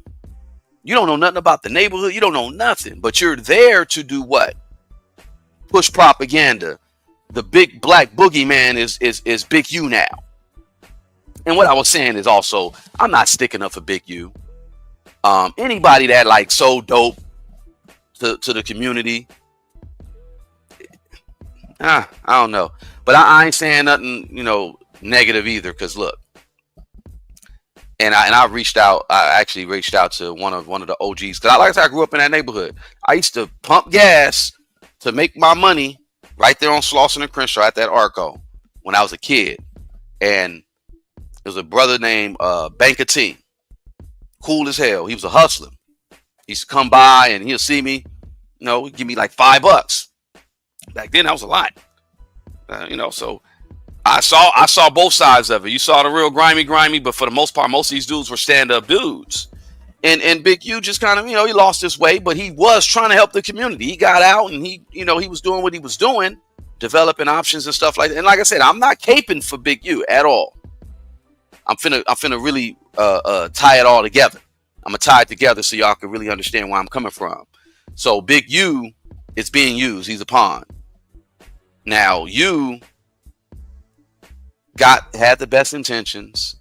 Speaker 6: you don't know nothing about the neighborhood, you don't know nothing, but you're there to do what? Push propaganda. The big black boogeyman is Big U now. And what I was saying is also, I'm not sticking up for Big U. Anybody that like so dope to the community, I don't know. But I ain't saying nothing, negative either. Cause look, and I reached out. I actually reached out to one of the OGs. Cause like I said, I grew up in that neighborhood. I used to pump gas to make my money right there on Slauson and Crenshaw at that Arco when I was a kid. And there was a brother named Banker T. Cool as hell. He was a hustler. He used to come by and he'll see me, he'd give me like $5. Back then that was a lot. So I saw both sides of it. You saw the real grimy, but for the most part, most of these dudes were stand-up dudes. And Big U just kind of, he lost his way, but he was trying to help the community. He got out and he was doing what he was doing, developing options and stuff like that. And like I said, I'm not caping for Big U at all. I'm finna really tie it all together. I'm gonna tie it together so y'all can really understand where I'm coming from. So Big U is being used. He's a pawn. Now you had the best intentions.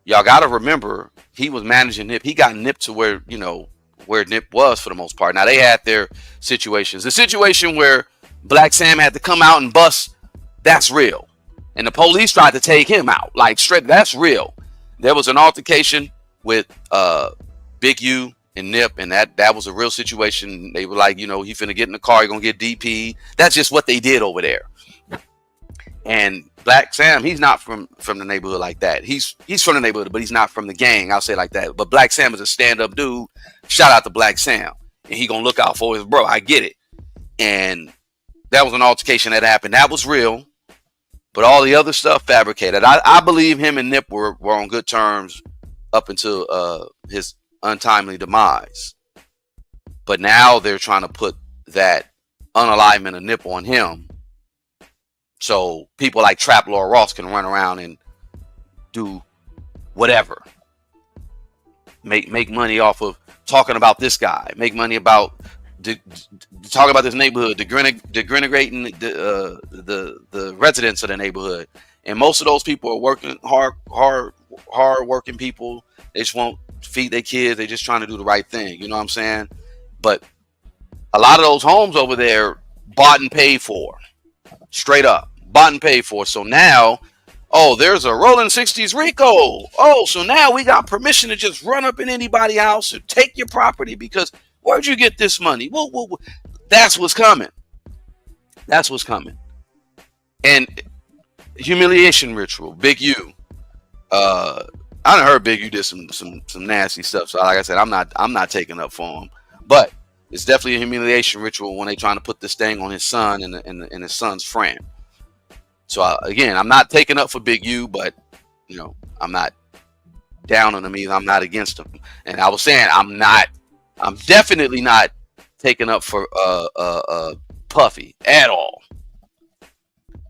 Speaker 6: Y'all got to remember he was managing Nip. He got Nip to where Nip was for the most part. Now they had their situations. The situation where Black Sam had to come out and bust, that's real. And the police tried to take him out. Like straight, that's real. There was an altercation with Big U and Nip, and that was a real situation. They were like, he finna get in the car, he gonna get DP. That's just what they did over there. And Black Sam, he's not from the neighborhood like that. He's from the neighborhood, but he's not from the gang. I'll say it like that. But Black Sam is a stand-up dude. Shout out to Black Sam. And he gonna look out for his bro. I get it. And that was an altercation that happened. That was real. But all the other stuff fabricated. I believe him and Nip were on good terms up until his untimely demise. But now they're trying to put that unalignment of Nip on him. So people like Trap Lord Ross can run around and do whatever. Make money off of talking about this guy. Make money about talking about this neighborhood, denigrating the residents of the neighborhood. And most of those people are working hard working people. They just won't feed their kids. They just trying to do the right thing. You know what I'm saying? But a lot of those homes over there bought and paid for. Straight up. Bought and paid for. So now, there's a rolling 60s Rico. So now we got permission to just run up in anybody's house and take your property because where'd you get this money? Whoa. That's what's coming. That's what's coming. And humiliation ritual. Big U. I done heard Big U did some nasty stuff. So like I said, I'm not taking up for him. But it's definitely a humiliation ritual when they trying to put this thing on his son and his son's friend. So again, I'm not taking up for Big U, but I'm not down on him either. I'm not against him. And I was saying I'm definitely not taking up for Puffy at all.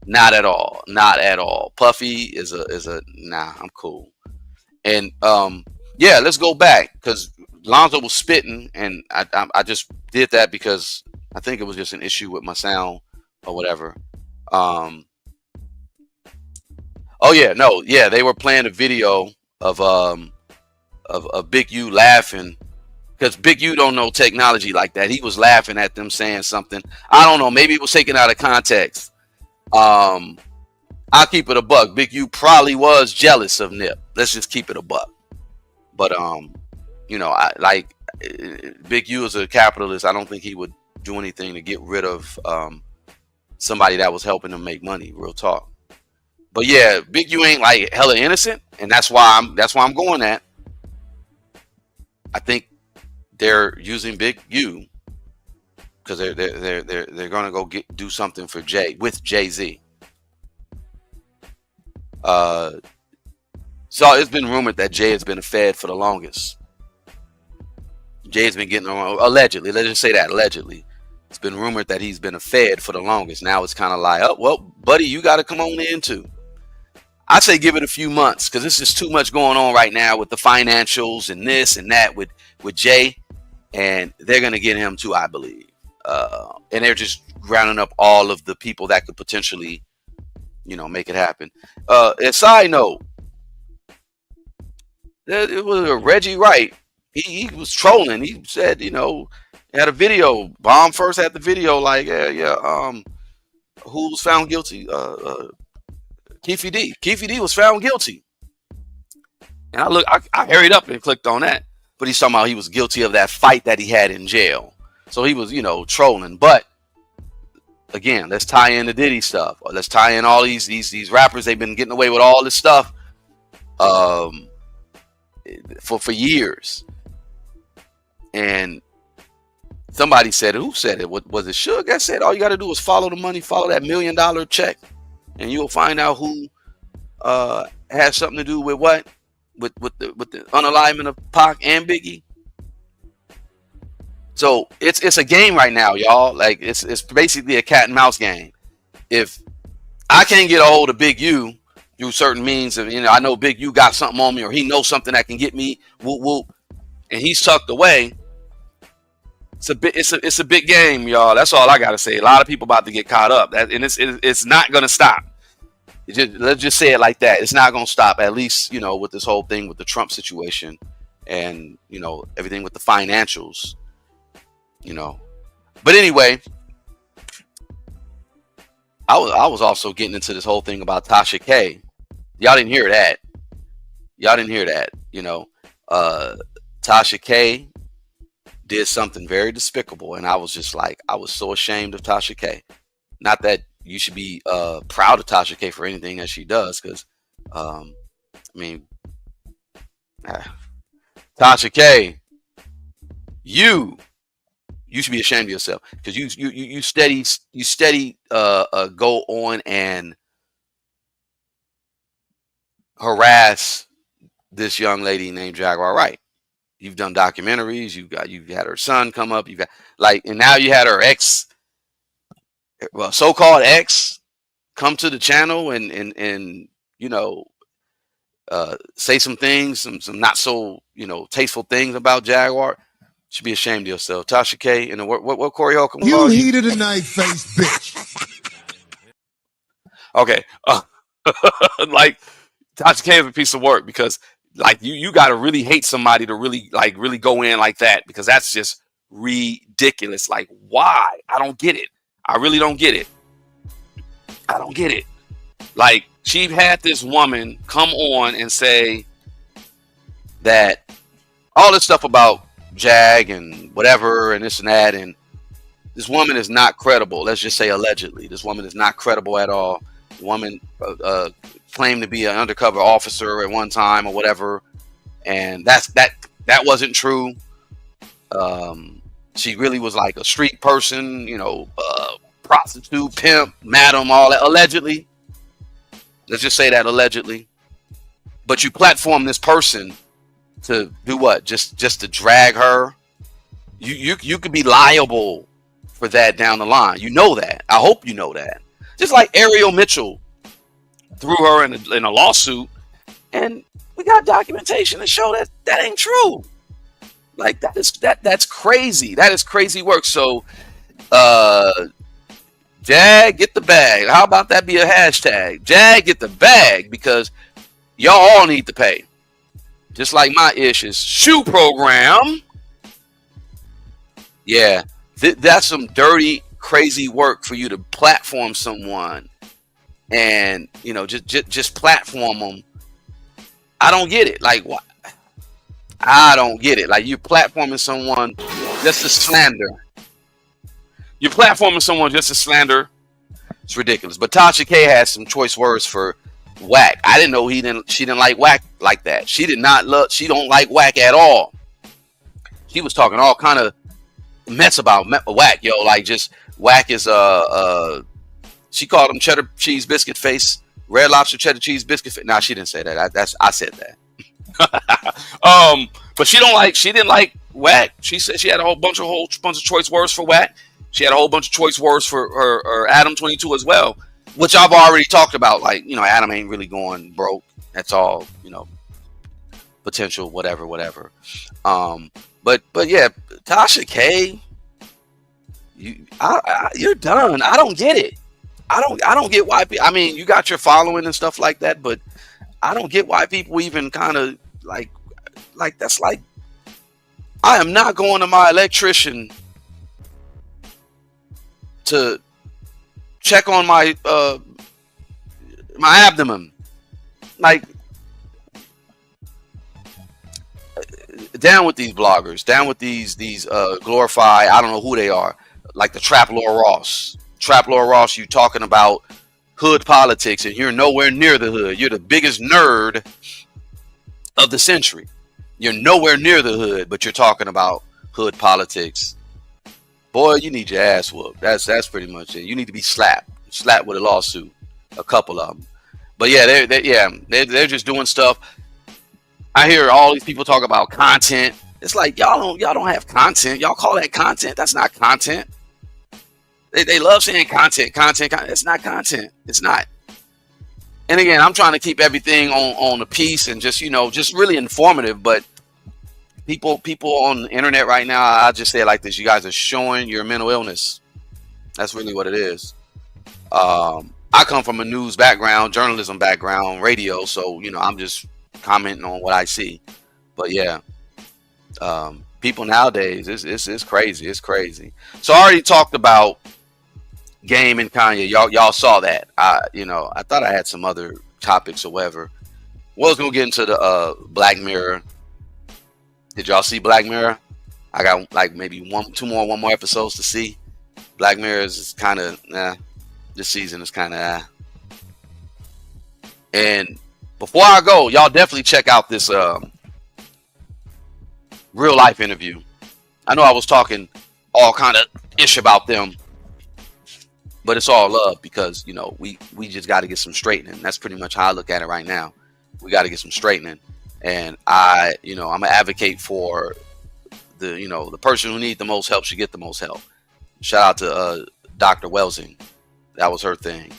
Speaker 6: Not at all. Not at all. Puffy is a nah, I'm cool. And let's go back because Lonzo was spitting, and I just did that because I think it was just an issue with my sound or whatever. Oh yeah, no, yeah, they were playing a video of Big U laughing because Big U don't know technology like that. He was laughing at them saying something. I don't know, maybe it was taken out of context. I'll keep it a buck. Big U probably was jealous of Nip. Let's just keep it a buck. But you know, I like Big U is a capitalist. I don't think he would do anything to get rid of somebody that was helping him make money. Real talk. But yeah, Big U ain't like hella innocent, and that's why I'm going at. I think they're using Big U because they're gonna go do something for Jay-Z. So it's been rumored that Jay has been a Fed for the longest. Jay's been getting on allegedly. Let's just say that allegedly. It's been rumored that he's been a Fed for the longest. Now it's kind of like, oh well, buddy, you got to come on in too. I say give it a few months because this is too much going on right now with the financials and this and that with Jay, and they're gonna get him too, I believe. And they're just rounding up all of the people that could potentially, you know, make it happen. A side note, it was Reggie Wright. He was trolling. He said, you know, he had a video. Bomb first had the video like, who was found guilty? Keefy D. Keefy D was found guilty. And I hurried up and clicked on that. But he's talking about he was guilty of that fight that he had in jail. So he was, you know, trolling. But again, let's tie in the Diddy stuff. Or let's tie in all these rappers. They've been getting away with all this stuff for years. And somebody said, who said it? Was it Suge that said all you got to do is follow the money, follow that $1 million check, and you'll find out who has something to do with what? With the unalignment of Pac and Biggie. So it's a game right now, y'all. Like it's basically a cat and mouse game. If I can't get a hold of Big U through certain means of, you know, I know Big U got something on me or he knows something that can get me whoop whoop, and he's tucked away. It's a big game, y'all. That's all I gotta say. A lot of people about to get caught up, and it's not gonna stop. Let's just say it like that. It's not gonna stop. At least, you know, with this whole thing with the Trump situation, and you know everything with the financials, you know. But anyway, I was also getting into this whole thing about Tasha K. Y'all didn't hear that. You know, Tasha K did something very despicable, and I was just like, I was so ashamed of Tasha K. Not that you should be proud of Tasha K for anything that she does, because I mean, Tasha K, you should be ashamed of yourself, because you steady go on and harass this young lady named Jaguar Wright. You've done documentaries. You've had her son come up. You've had and now you had her ex, well, so-called ex, come to the channel and you know say some things, some not so, you know, tasteful things about Jaguar. You should be ashamed of yourself, Tasha K. And what Corey Holcomb?
Speaker 8: You heated a knife face bitch.
Speaker 6: Okay, like Tasha K is a piece of work, because like you got to really hate somebody to really go in like that, because that's just ridiculous. Like, why? I don't get it. I really don't get it. I don't get it. Like, she had this woman come on and say that all this stuff about Jag and whatever and this and that, and this woman is not credible. Let's just say allegedly. This woman is not credible at all. The woman claimed to be an undercover officer at one time or whatever, and that wasn't true. She really was like a street person, you know, prostitute, pimp, madam, all that, allegedly. Let's just say that, allegedly. But you platform this person to do what? Just to drag her. You could be liable for that down the line. You know that. I hope you know that. Just like Ariel Mitchell threw her in a lawsuit, and we got documentation to show that ain't true. Like, that's crazy. That is crazy work. So Jag, get the bag. How about that be a hashtag? Jag, get the bag, because y'all all need to pay. Just like my ish is shoe program. Yeah, that's some dirty, crazy work for you to platform someone and, you know, just platform them. I don't get it. Like, what? I don't get it. Like, you're platforming someone just to slander. You're platforming someone just to slander. It's ridiculous. But Tasha K has some choice words for Wack. I didn't know she didn't like Wack like that. She don't like Wack at all. She was talking all kind of mess about Wack, yo. Like, just Wack is she called him cheddar cheese biscuit face, red lobster cheddar cheese biscuit face. Nah, she didn't say that. I said that. But she didn't like Wack. She said she had a whole bunch of choice words for Wack. She had a whole bunch of choice words for her Adam22 as well, which I've already talked about. Like, you know, Adam ain't really going broke. That's all, you know, potential, whatever. But yeah, Tasha K, you're done. I don't get it. I don't get why. I mean, you got your following and stuff like that, but I don't get why people even kind of like that's like, I am not going to my electrician to check on my my abdomen. Like, down with these bloggers, down with these glorify, I don't know who they are, like the Trap Lord Ross. Trap Lord Ross, you talking about hood politics and you're nowhere near the hood. You're the biggest nerd of the century. You're nowhere near the hood, but you're talking about hood politics. Boy, you need your ass whooped. That's pretty much it. You need to be slapped with a lawsuit, a couple of them. But yeah, they're just doing stuff. I hear all these people talk about content. It's like, y'all don't have content. Y'all call that content. That's not content. They love saying content. It's not content. It's not. And again, I'm trying to keep everything on the piece and just, you know, just really informative. But people on the internet right now, I just say it like this: you guys are showing your mental illness. That's really what it is. I come from a news background, journalism background, radio, so, you know, I'm just commenting on what I see. But yeah, people nowadays, it's crazy. It's crazy. So I already talked about Game and Kanye. Y'all saw that. You know, I thought I had some other topics or whatever. Was gonna get into the Black Mirror. Did y'all see Black Mirror? I got like maybe one more episodes to see. Black Mirror is kind of this season is kind of And before I go, y'all definitely check out this real life interview. I know I was talking all kind of ish about them, but it's all love because, you know, we just got to get some straightening. That's pretty much how I look at it right now. We got to get some straightening. And I'm an advocate for the person who needs the most help should get the most help. Shout out to Dr. Welsing. That was her thing.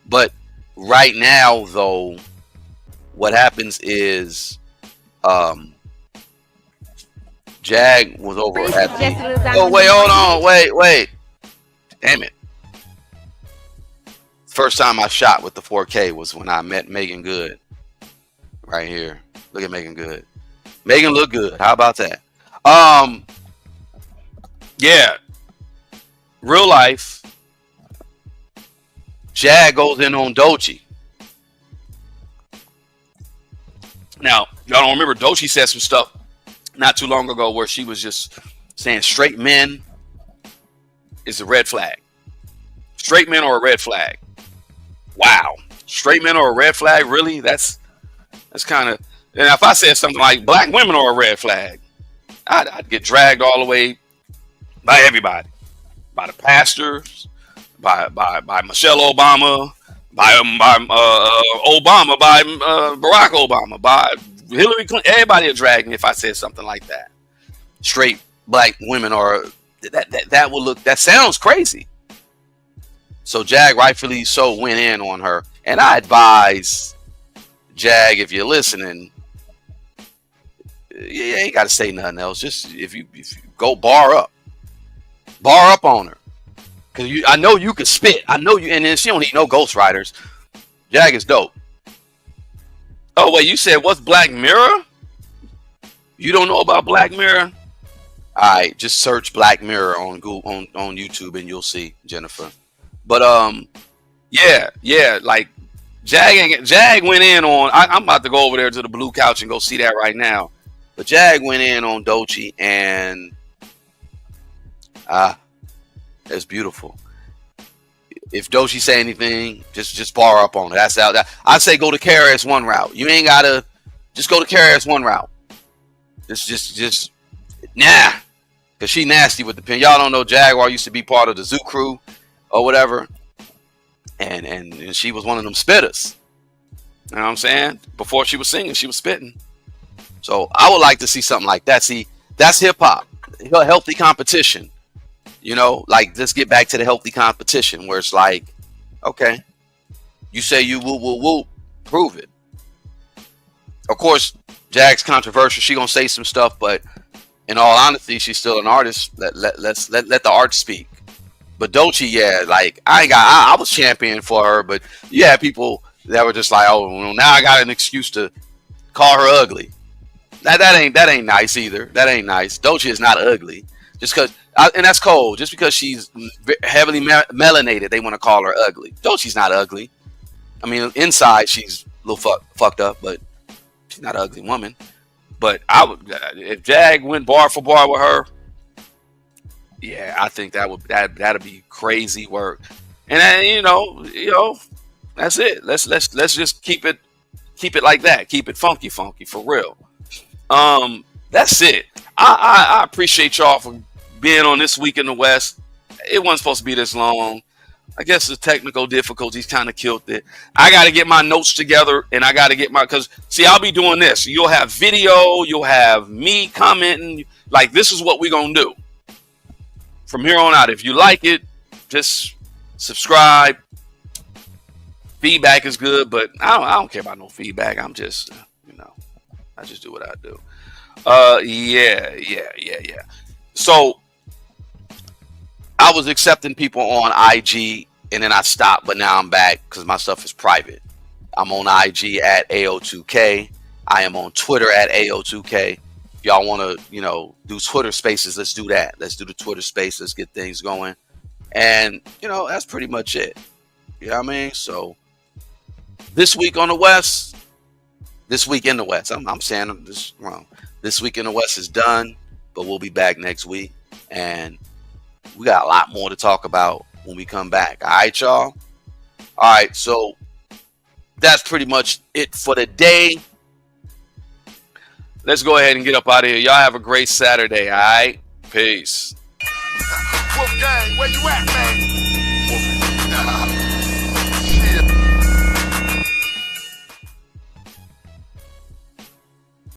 Speaker 6: But right now, though, what happens is Jag was over at the... Oh, wait, hold on. Wait. Damn it. First time I shot with the 4K was when I met Megan Good. Right here. Look at Megan Good. Megan look good. How about that? Yeah. Real life. Jag goes in on Doechii. Now, y'all don't remember, Doechii said some stuff not too long ago where she was just saying straight men is a red flag. Straight men are a red flag. Wow. Straight men are a red flag? Really? That's kind of... And if I said something like black women are a red flag, I'd get dragged all the way by everybody. By the pastors, by Michelle Obama, by Obama, by Barack Obama, by Hillary Clinton. Everybody would drag me if I said something like that. Straight black women are... That sounds crazy. So Jag rightfully so went in on her. And I advise Jag, if you're listening, you ain't got to say nothing else. Just if you go bar up on her. Cause I know you can spit. I know you, and then she don't need no ghostwriters. Jag is dope. Oh wait, you said what's Black Mirror? You don't know about Black Mirror? All right, just search Black Mirror on Google on YouTube and you'll see, Jennifer. But yeah, like Jag went in on. I'm about to go over there to the blue couch and go see that right now. But Jag went in on Doechii, and it's beautiful. If Doechii say anything, just bar up on it. That's out. I say go to KRS-One route. You ain't gotta just go to KRS-One route. Just nah, cause she nasty with the pen. Y'all don't know Jaguar used to be part of the Zoo Crew or whatever, and she was one of them spitters. You know what I'm saying? Before she was singing, she was spitting. So I would like to see something like that. See, that's hip hop, healthy competition. You know, like let's get back to the healthy competition where it's like, okay, you say you woo, prove it. Of course, Jag's controversial. She gonna say some stuff, but in all honesty, she's still an artist. Let the art speak. But Doechii, yeah, like I was champion for her, but you had people that were just like, oh, well, now I got an excuse to call her ugly. That ain't nice either. That ain't nice. Doechii is not ugly. Just because, and that's cold. Just because she's heavily melanated, they want to call her ugly. Doechii's not ugly. I mean, inside she's a little fucked up, but she's not an ugly woman. But I would, if Jag went bar for bar with her, yeah, I think that'd be crazy work. And then, you know, that's it. Let's just keep it like that. Keep it funky for real. That's it. I appreciate y'all for being on This Week in the West. It wasn't supposed to be this long. I guess the technical difficulties kind of killed it. I got to get my notes together, and I got to get because see, I'll be doing this. You'll have video, you'll have me commenting. Like, this is what we're going to do from here on out. If you like it, just subscribe. Feedback is good, but I don't care about no feedback. I'm just, I just do what I do. Yeah. So I was accepting people on IG, and then I stopped, but now I'm back because my stuff is private. I'm on IG at AO2K. I am on Twitter at AO2K. If y'all want to, do Twitter Spaces, let's do that. Let's do the Twitter Space. Let's get things going. And, that's pretty much it. You know what I mean? So this week on the West, this week in the West, I'm saying this wrong. This week in the West is done, but we'll be back next week. And we got a lot more to talk about when we come back. All right, y'all? All right, so that's pretty much it for the day. Let's go ahead and get up out of here. Y'all have a great Saturday, all right? Peace.
Speaker 1: Wolfgang, where you at, man?